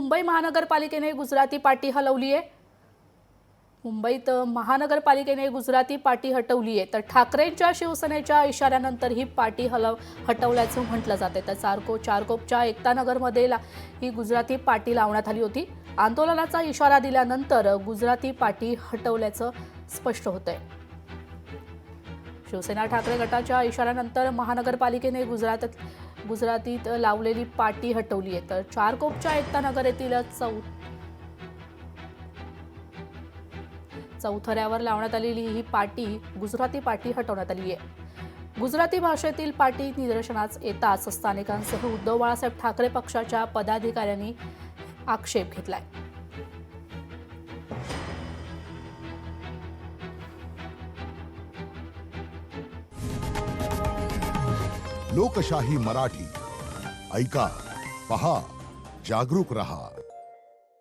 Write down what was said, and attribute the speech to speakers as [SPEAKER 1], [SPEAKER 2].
[SPEAKER 1] मुंबई महानगरपालिकेने गुजराती पाटी हलवली आहे। मुंबईत महानगरपालिकेने गुजराती पाटी हटवली आहे, तर ठाकरेंच्या शिवसेनेच्या इशाऱ्यानंतर ही पाटी हटवल्याचं म्हटलं जाते। तर चारकोपच्या एकता नगरमध्ये ही गुजराती पाटी लावण्यात आली होती। आंदोलनाचा इशारा दिल्यानंतर गुजराती पाटी हटवल्याचं स्पष्ट होतंय। शिवसेना ठाकरे गटाच्या इशाऱ्यानंतर महानगरपालिकेने गुजरातीत लावलेली पाटी हटवली आहे। तर चारकोपच्या एकता नगर येथील चौथऱ्यावर लावण्यात आलेली ही पाटी गुजराती पाटी हटवण्यात आली आहे। गुजराती भाषेतील पाटी निदर्शनास येताच स्थानिकांसह उद्धव बाळासाहेब ठाकरे पक्षाच्या पदाधिकाऱ्यांनी आक्षेप घेतलाय।
[SPEAKER 2] लोकशाही मराठी ऐका, पहा, जागरूक रहा।